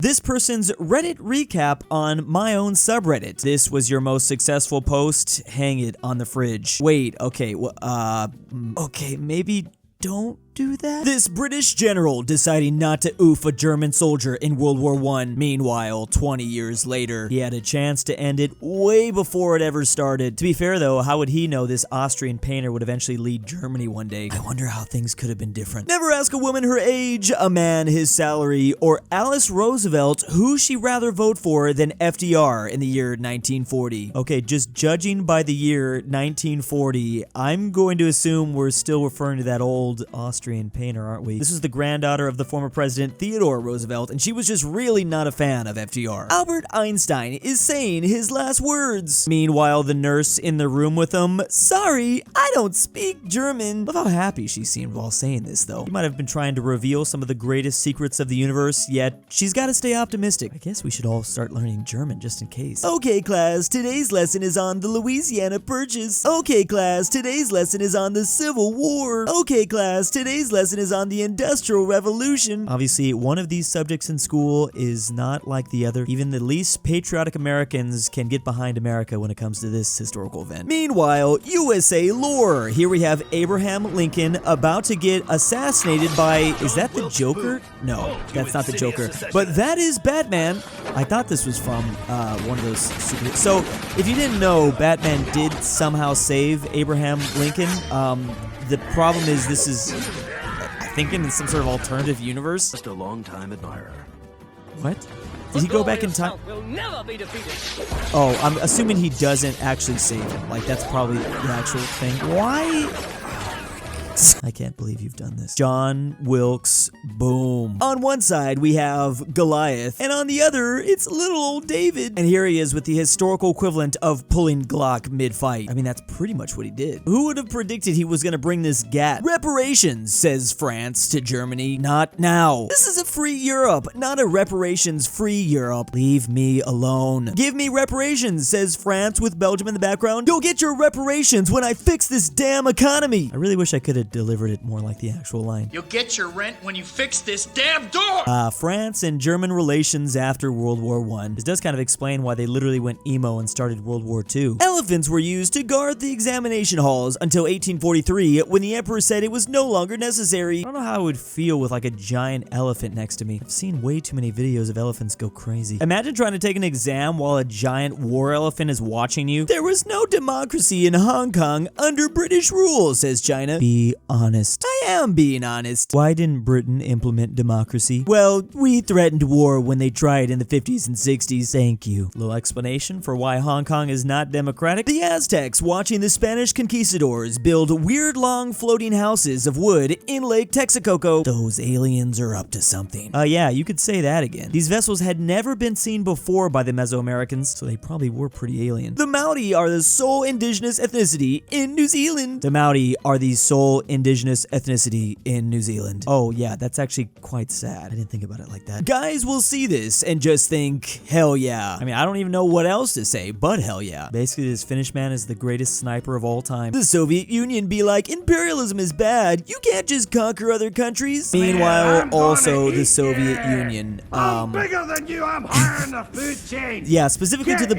This person's Reddit recap on my own subreddit. This was your most successful post. Hang it on the fridge. Wait, okay, okay, maybe don't do that? This British general deciding not to oof a German soldier in World War I. Meanwhile, 20 years later, he had a chance to end it way before it ever started. To be fair though, how would he know this Austrian painter would eventually lead Germany one day? I wonder how things could have been different. Never ask a woman her age, a man his salary, or Alice Roosevelt who she'd rather vote for than FDR in the year 1940. Okay, just judging by the year 1940, I'm going to assume we're still referring to that old Austrian painter, aren't we? This is the granddaughter of the former president Theodore Roosevelt, and she was just really not a fan of FDR. Albert Einstein is saying his last words. Meanwhile, the nurse in the room with him, sorry, I don't speak German. Love how happy she seemed while saying this, though. She might have been trying to reveal some of the greatest secrets of the universe, yet she's got to stay optimistic. I guess we should all start learning German just in case. Okay, class, today's lesson is on the Louisiana Purchase. Okay, class, today's lesson is on the Civil War. Okay, class, today's lesson is on the Industrial Revolution. Obviously, one of these subjects in school is not like the other. Even the least patriotic Americans can get behind America when it comes to this historical event. Meanwhile, USA lore. Here we have Abraham Lincoln about to get assassinated by, is that the Joker? No, that's not the Joker. But that is Batman. I thought this was from one of those super... So, if you didn't know, Batman did somehow save Abraham Lincoln. The problem is this is, I think, in some sort of alternative universe. Just a long-time admirer. What? Did he go back in time? Oh, I'm assuming he doesn't actually save him. Like, that's probably the actual thing. Why? I can't believe you've done this. John Wilkes Boom. On one side, we have Goliath, and on the other, it's little old David. And here he is with the historical equivalent of pulling Glock mid-fight. I mean, that's pretty much what he did. Who would have predicted he was gonna bring this gat? Reparations, says France to Germany. Not now. This is a free Europe, not a reparations-free Europe. Leave me alone. Give me reparations, says France with Belgium in the background. Go get your reparations when I fix this damn economy. I really wish I could have delivered it more like the actual line. You'll get your rent when you fix this damn door! France and German relations after World War I. This does kind of explain why they literally went emo and started World War II. Elephants were used to guard the examination halls until 1843 when the emperor said it was no longer necessary. I don't know how I would feel with like a giant elephant next to me. I've seen way too many videos of elephants go crazy. Imagine trying to take an exam while a giant war elephant is watching you. There was no democracy in Hong Kong under British rule, says China. Be honest. I am being honest. Why didn't Britain implement democracy? Well, we threatened war when they tried in the 50s and 60s. Thank you. Little explanation for why Hong Kong is not democratic. The Aztecs watching the Spanish conquistadors build weird long floating houses of wood in Lake Texcoco. Those aliens are up to something. Yeah, you could say that again. These vessels had never been seen before by the Mesoamericans, so they probably were pretty alien. The Maori are the sole indigenous ethnicity in New Zealand. The Maori are the sole indigenous ethnicity in New Zealand. Oh yeah, that's actually quite sad. I didn't think about it like that. Guys will see this and just think, hell yeah. I mean, I don't even know what else to say, but hell yeah. Basically, this Finnish man is the greatest sniper of all time. The Soviet Union be like, imperialism is bad. You can't just conquer other countries. Meanwhile, also the Soviet Union. I'm bigger than you. I'm higher in the food chain. Yeah, specifically to the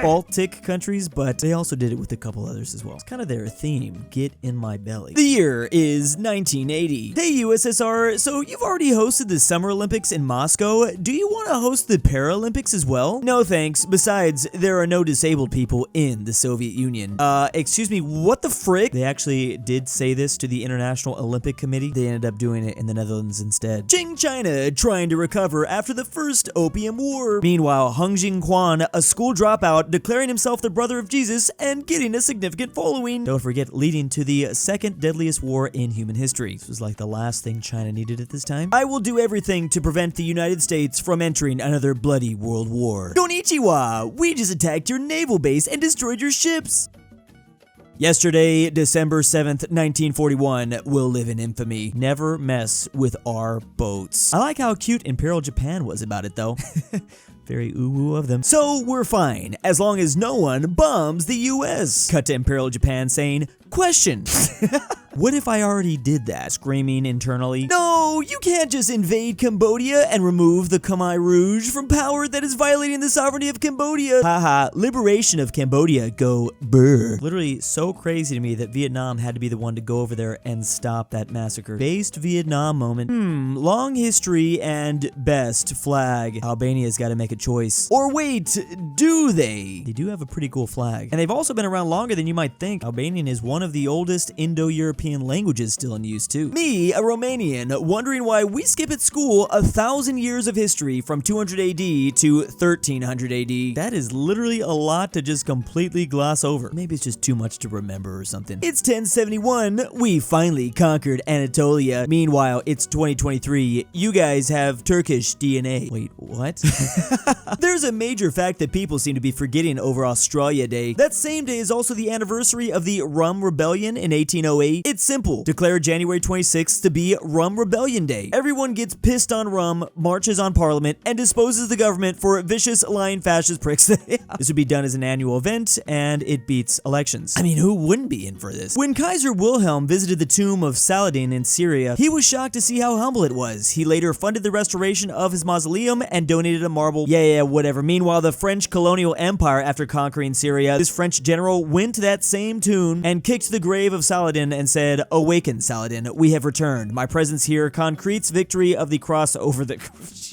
Baltic countries, but they also did it with a couple others as well. It's kind of their theme. Get in my belly. The year is 1980. Hey USSR, so you've already hosted the Summer Olympics in Moscow. Do you want to host the Paralympics as well? No thanks. Besides, there are no disabled people in the Soviet Union. Excuse me, what the frick? They actually did say this to the International Olympic Committee. They ended up doing it in the Netherlands instead. Qing China trying to recover after the First Opium War. Meanwhile, Hung Jing-Quan, a school dropout, declaring himself the brother of Jesus and getting a significant following. Don't forget, leading to the second deadliest war in human history. This was like the last thing China needed at this time. I will do everything to prevent the United States from entering another bloody world war. Konnichiwa! We just attacked your naval base and destroyed your ships! Yesterday, December 7th, 1941, will live in infamy. Never mess with our boats. I like how cute Imperial Japan was about it, though. Very ooh-woo of them. So we're fine, as long as no one bombs the US. Cut to Imperial Japan saying, Question. What if I already did that? Screaming internally. No, you can't just invade Cambodia and remove the Khmer Rouge from power. That is violating the sovereignty of Cambodia. Haha, liberation of Cambodia, go brr. Literally so crazy to me that Vietnam had to be the one to go over there and stop that massacre. Based Vietnam moment. Long history and best flag. Albania's got to make a choice. Or wait, do they? They do have a pretty cool flag. And they've also been around longer than you might think. Albanian is one of the oldest Indo-European languages still in use too. Me, a Romanian, wondering why we skip at school 1,000 years of history from 200 AD to 1300 AD. That is literally a lot to just completely gloss over. Maybe it's just too much to remember or something. It's 1071. We finally conquered Anatolia. Meanwhile, it's 2023. You guys have Turkish DNA. Wait, what? There's a major fact that people seem to be forgetting over Australia Day. That same day is also the anniversary of the Rum Rebellion in 1808. It's simple. Declare January 26th to be Rum Rebellion Day. Everyone gets pissed on rum, marches on Parliament, and disposes the government for vicious, lying fascist pricks. This would be done as an annual event, and it beats elections. I mean, who wouldn't be in for this? When Kaiser Wilhelm visited the tomb of Saladin in Syria, he was shocked to see how humble it was. He later funded the restoration of his mausoleum and donated a marble. Yeah, whatever. Meanwhile, the French colonial empire, after conquering Syria, this French general went to that same tomb and kicked the grave of Saladin and said, "Awaken, Saladin. We have returned. My presence here concretes victory of the cross over the..."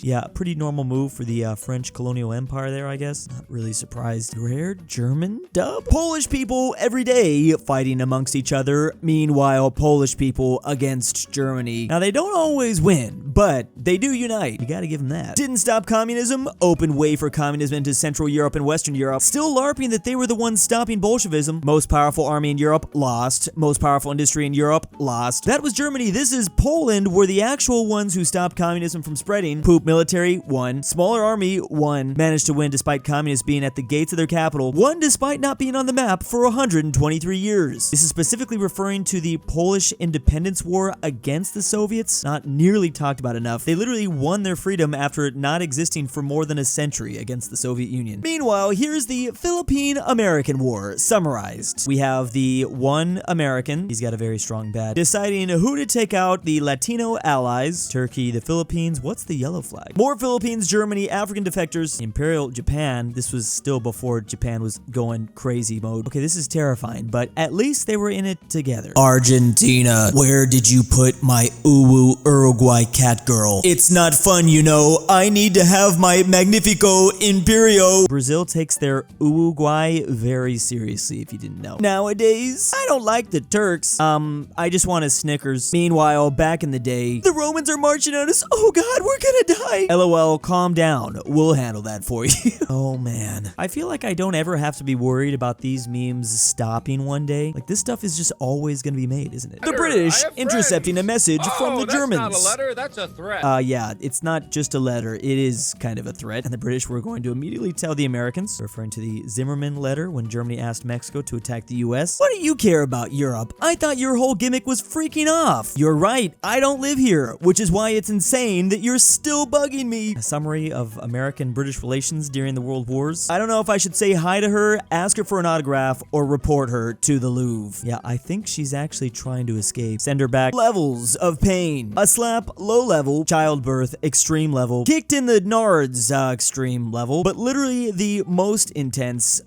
Yeah, pretty normal move for the French colonial empire there, I guess. Not really surprised. Rare German dub? Polish people every day fighting amongst each other. Meanwhile, Polish people against Germany. Now, they don't always win, but they do unite. You gotta give them that. Didn't stop communism. Opened way for communism into Central Europe and Western Europe. Still LARPing that they were the ones stopping Bolshevism. Most powerful army in Europe, lost. Most powerful industry in Europe, lost. That was Germany. This is Poland, were the actual ones who stopped communism from spreading. Poop military, won. Smaller army, won. Managed to win despite communists being at the gates of their capital. Won despite not being on the map for 123 years. This is specifically referring to the Polish independence war against the Soviets. Not nearly talked about enough. They literally won their freedom after not existing for more than a century against the Soviet Union. Meanwhile, here's the Philippine-American War summarized. We have the one American, he's got a very strong bad, deciding who to take out: the Latino allies, Turkey, the Philippines. What's the yellow flag? More Philippines, Germany, African defectors, Imperial Japan. This was still before Japan was going crazy mode. Okay, this is terrifying, but at least they were in it together. Argentina, where did you put my uwu Uruguay cat girl? It's not fun, you know. I need to have my Magnifico Imperio. Brazil takes their Uruguay very seriously, if you didn't know. Nowadays, I don't like the Turks. I just want a Snickers. Meanwhile, back in the day, the Romans are marching on us. Oh God, we're gonna die. LOL, calm down. We'll handle that for you. Oh man. I feel like I don't ever have to be worried about these memes stopping one day. Like, this stuff is just always gonna be made, isn't it? The British intercepting a message from the Germans. That's not a letter, that's a threat. Yeah, it's not just a letter. It is kind of a threat. And the British were going to immediately tell the Americans, referring to the Zimmerman letter when Germany asked Mexico to attack the US. What do you care about Europe? I thought your whole gimmick was freaking off. You're right, I don't live here, which is why it's insane that you're still bugging me. A summary of American-British relations during the World Wars. I don't know if I should say hi to her, ask her for an autograph, or report her to the Louvre. Yeah, I think she's actually trying to escape. Send her back. Levels of pain. A slap, low level. Childbirth, extreme level. Kicked in the nards, extreme level. But literally the most intense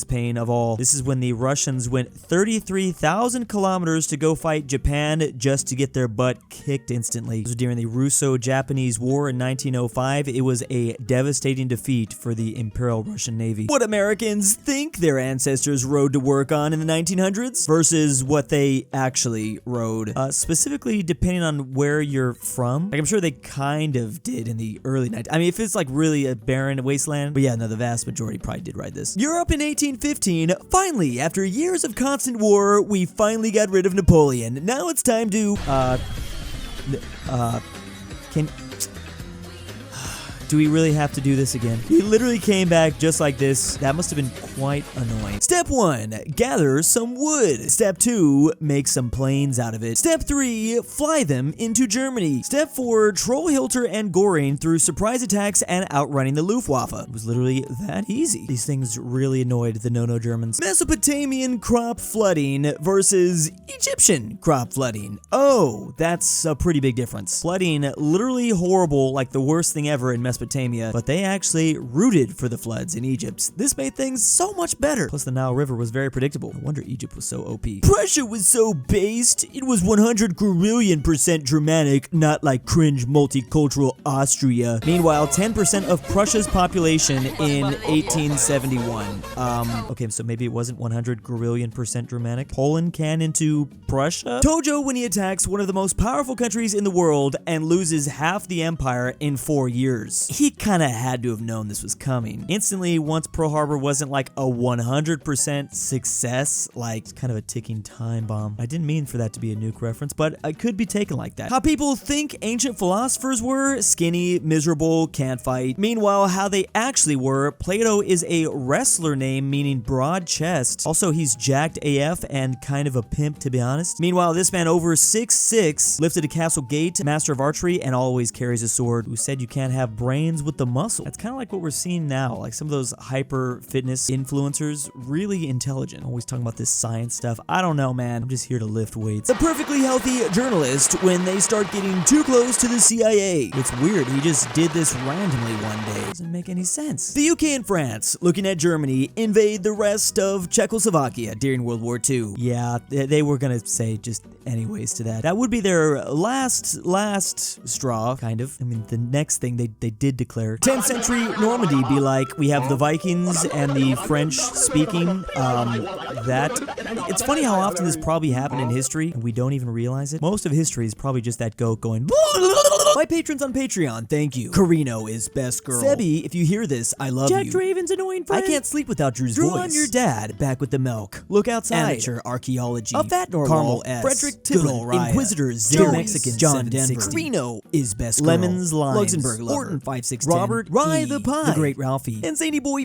pain of all. This is when the Russians went 33,000 kilometers to go fight Japan just to get their butt kicked instantly. This was during the Russo-Japanese War in 1905. It was a devastating defeat for the Imperial Russian Navy. What Americans think their ancestors rode to work on in the 1900s versus what they actually rode. Specifically, depending on where you're from. Like, I'm sure they kind of did in the early 90s. I mean, if it's like really a barren wasteland. But yeah, no, the vast majority probably did ride this. Europe in 1815. Finally, after years of constant war, we finally got rid of Napoleon. Now it's time to, do we really have to do this again? He literally came back just like this. That must have been quite annoying. Step 1, gather some wood. Step 2, make some planes out of it. Step 3, fly them into Germany. Step 4, troll Hilter and Goring through surprise attacks and outrunning the Luftwaffe. It was literally that easy. These things really annoyed the no-no Germans. Mesopotamian crop flooding versus Egyptian crop flooding. Oh, that's a pretty big difference. Flooding, literally horrible, like the worst thing ever in Mesopotamia, but they actually rooted for the floods in Egypt. This made things so much better. Plus the Nile River was very predictable. No wonder Egypt was so OP. Prussia was so based. It was 100 quadrillion% Germanic, not like cringe multicultural Austria. Meanwhile, 10% of Prussia's population in 1871. Okay, so maybe it wasn't 100 quadrillion% Germanic. Poland can into Prussia? Tojo when he attacks one of the most powerful countries in the world and loses half the empire in 4 years. He kinda had to have known this was coming. Instantly, once Pearl Harbor wasn't like a 100% success, like it's kind of a ticking time bomb. I didn't mean for that to be a nuke reference, but it could be taken like that. How people think ancient philosophers were: skinny, miserable, can't fight. Meanwhile, how they actually were: Plato is a wrestler name meaning broad chest. Also, he's jacked AF and kind of a pimp, to be honest. Meanwhile, this man over 6'6", lifted a castle gate, master of archery, and always carries a sword, who said you can't have brains with the muscle. That's kind of like what we're seeing now, like some of those hyper fitness influencers, really intelligent, always talking about this science stuff. I don't know, man. I'm just here to lift weights. A perfectly healthy journalist when they start getting too close to the CIA. It's weird, he just did this randomly one day. Doesn't make any sense. The UK and France, looking at Germany, invade the rest of Czechoslovakia during World War II. Yeah, they were gonna say just anyways to that. That would be their last straw, kind of. I mean, the next thing they did declare. 10th century Normandy be like, we have the Vikings and the French speaking, it's funny how often this probably happened in history and we don't even realize it. Most of history is probably just that goat going My patrons on Patreon, thank you. KirinoIsBestGirl. Sebby, if you hear this, I love Jack you. Draven's annoying friend. I can't sleep without Drew's voice. Drew on your dad, back with the milk. Look outside. Amateur Archaeology. aPhatNarwhal. Carmel S. Fredrik Tibblin. GoodOldRyah. Inquisitor Joe Mexican. JohnDenver. KirinoIsBestGirl. Lemons Lines. LuxembourgLover. Ortin 5610. Robert RyeThePie. TheGreatRalphy. And ZaneyBoi